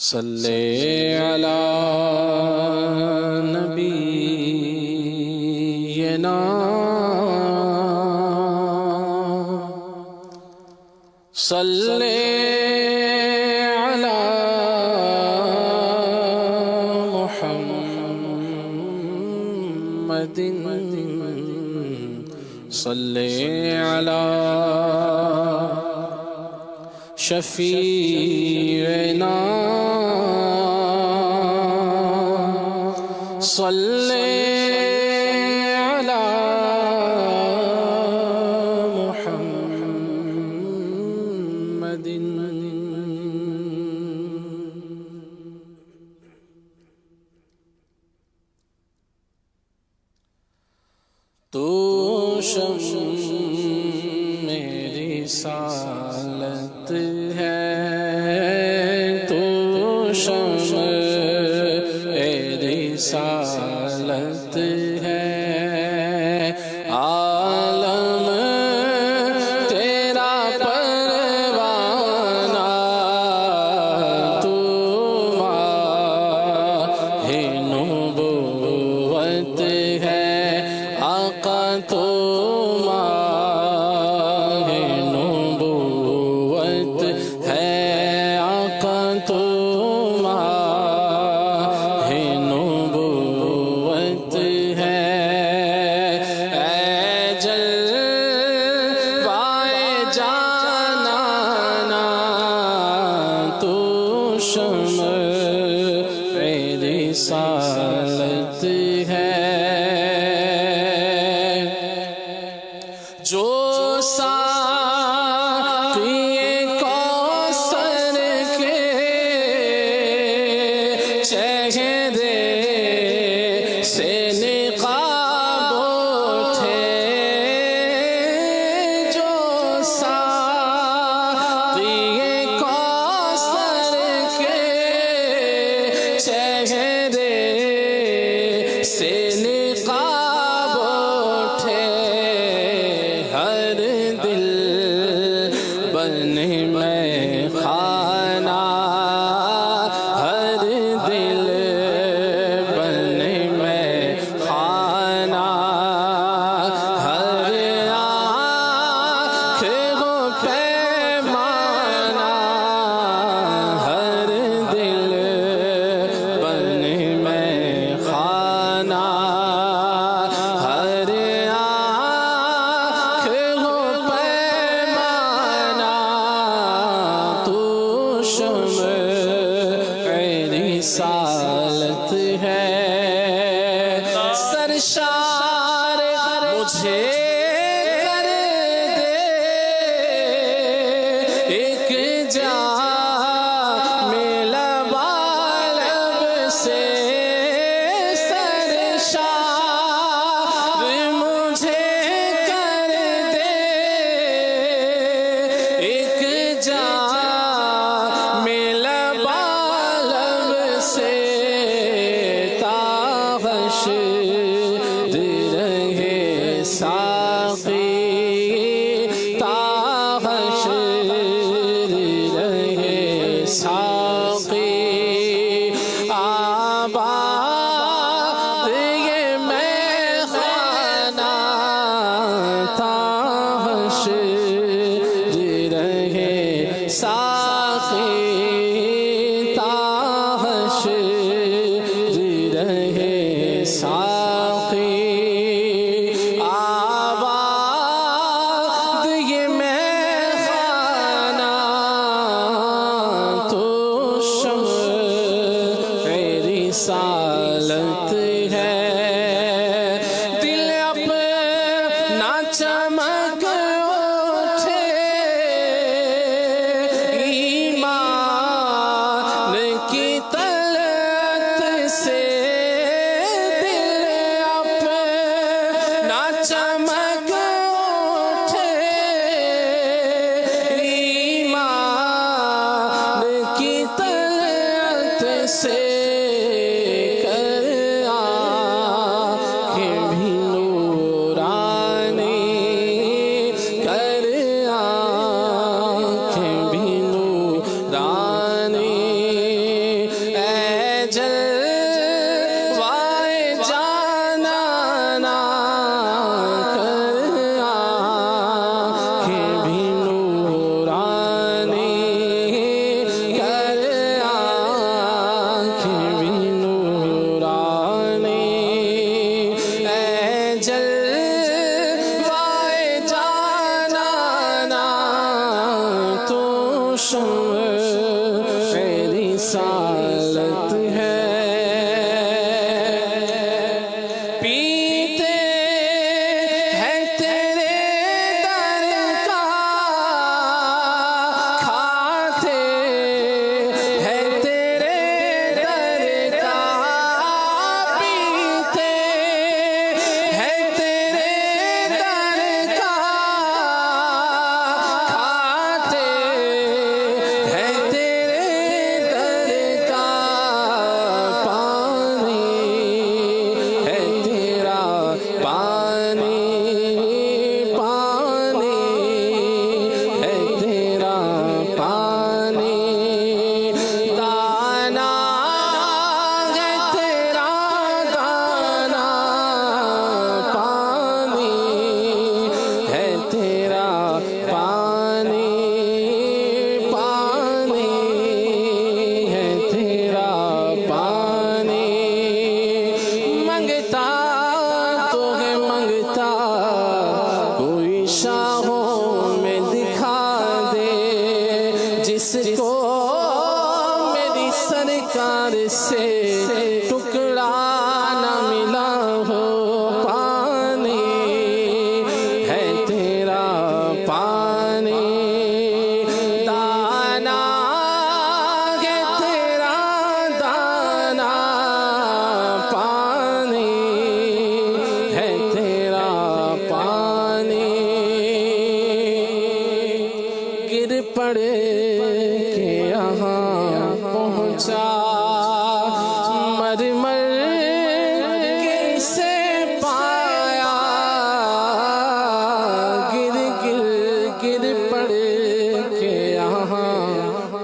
صلی علی نبینا صلی علی محمد صلی علی شفیعنا صلی علی محمد تو میری رسالت ہے تو رسالت ہے عالم تیرا پروانہ تو ماہ نبوت ہے آقا تو ماہ نبوت ہے آقا تو ماہ نبوت ہے اے جلوائے جانانا تو شمع رسالت ہے جو ساقی کوثر کے چہرے سے نقاب اٹھے جو ساقی کوثر کے چہرے سے نقاب اٹھے ہر دل بنے میں خانہ ہر دل بنے میں خانہ ہر آنکھ ہو پیمانہ ہر دل بنے میں خانہ ہر آنکھ ہو پیمانہ تو شمع رسالت ہے سرشار مجھے کر دے ایک جامِ لبالب سے سرشار مجھے کر دے ایک جامِ لبالب سے تا حشر رہے ساقی تا حشر رہے ساقی آباد یہ میخانہ تا حشر رہے ساقی تا حشر رہے ساقی آباد یہ میخانہ تو شمع رسالت ہے دل اپنا چمک اٹھے ایمان کی طلعت سے دل اپنا چمک اٹھے ایمان کی طلعت سے کر آنکھیں بھی نورانی کر آنکھیں بھی نورانی سرکار سے ٹکڑا نہ ملا ہو پانی ہے تیرا پانی دانا ہے تیرا دانا پانی ہے تیرا پانی گر پڑے کہ یہاں پہنچا مر مر کے اسے پایا گر گر گر پڑے کہ یہاں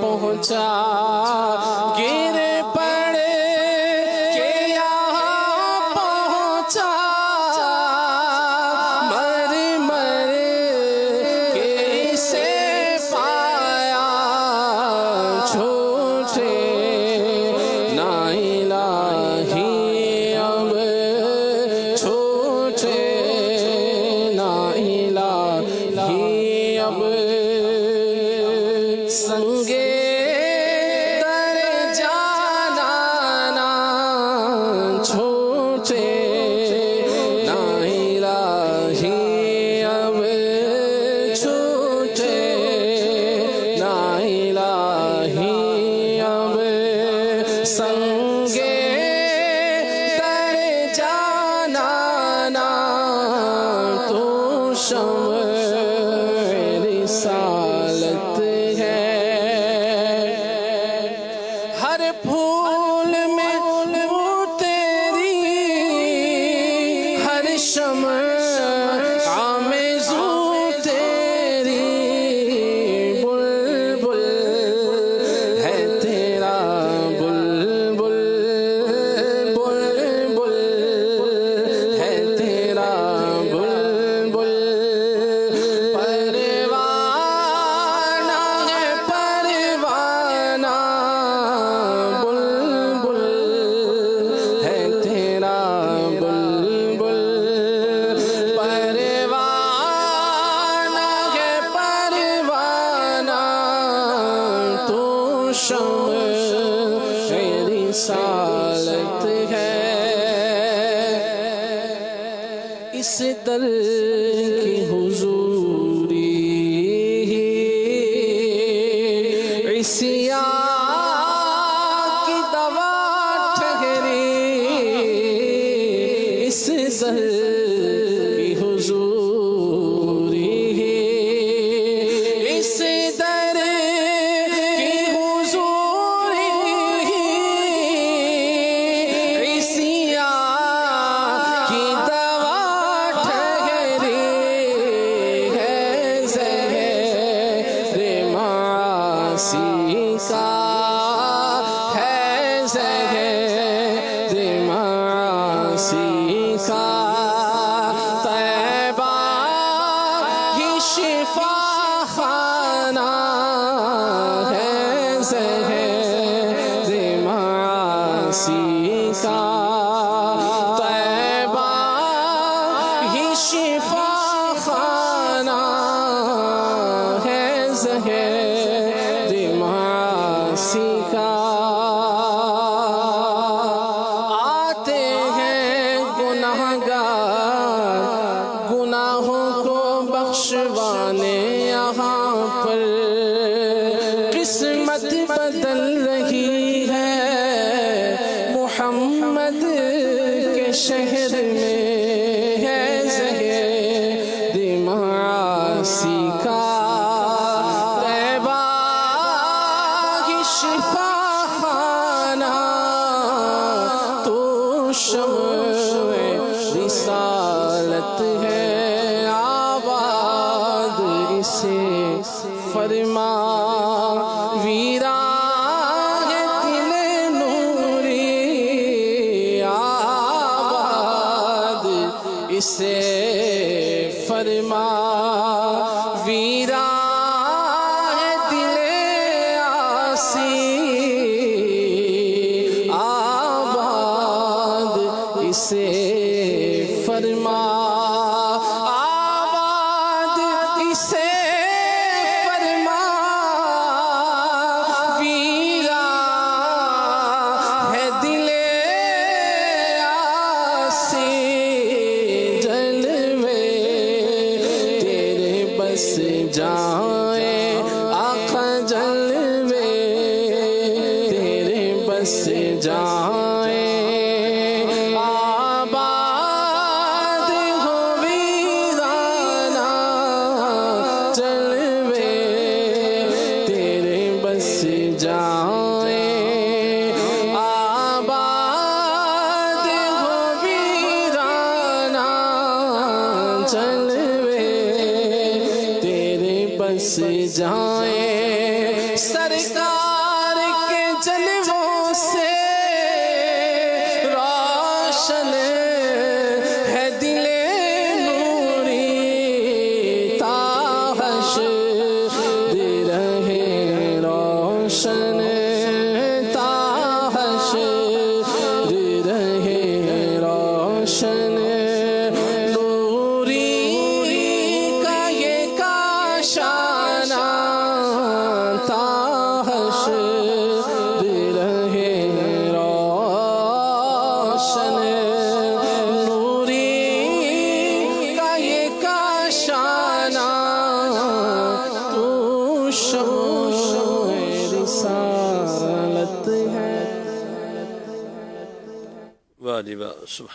پہنچا گر پڑے کہ یہاں پہنچا مر مر کے اسے پایا چھوٹے نا الہی اب چھوٹے نا الہی اب سنگے در جانا نا چھوٹے نا الہی اب چھوٹے نا الہی اب سنگے در جانا نا تو شمع رسالت ہے ہر پھول میں وہ تیری ہر شمع آمیزو تیری بلبل ہے تیرا بلبل بلبل ہے تیرا بلبل پروانہ ہے پروانہ بلبل ہے تیرا بلبل پروانہ ہے پروانہ تو شمع رسالت ہے اس در کی حضوری عصیان کی دوا ٹھہری اس در کی حضوری اس در کی حضوری عصیان کی دوا ٹھہری ہے زہر معاصی کا ہے زہر معاصی کا طیبہ ہی شفا خانہ ہے زہر معاصی کا طیبہ ہی شفا خانہ ہے زہر معاصی کا آتے ہیں گناہگار گناہوں کو بخشوانے یہاں پر قسمت بدل رہی ہے محمد کے شہر میں ہے زہر معاصی کا طیبہ کی شفا خانہ تو شمع رسالت ہے آباد اسے فرما ویران ہے دل نوری آباد اسے فرما ویران ہے دل آسی آباد اسے فرما آباد اسے فرما ویران بس جائیں آباد ہو ویرانہ جلوے تیرے بس جائیں آباد ہو ویرانہ جلوے تیرے بس جائیں سرکار کے جلووں سے روشن ہے دل نوری تا حشر رہے روشن تا حشر رہے روشن نوری کا یہ کاشانہ تا حشر رہے روشن نوری کا یہ کاشانہ تو شمع رسالت ہے۔ واہ جی واہ، سبحان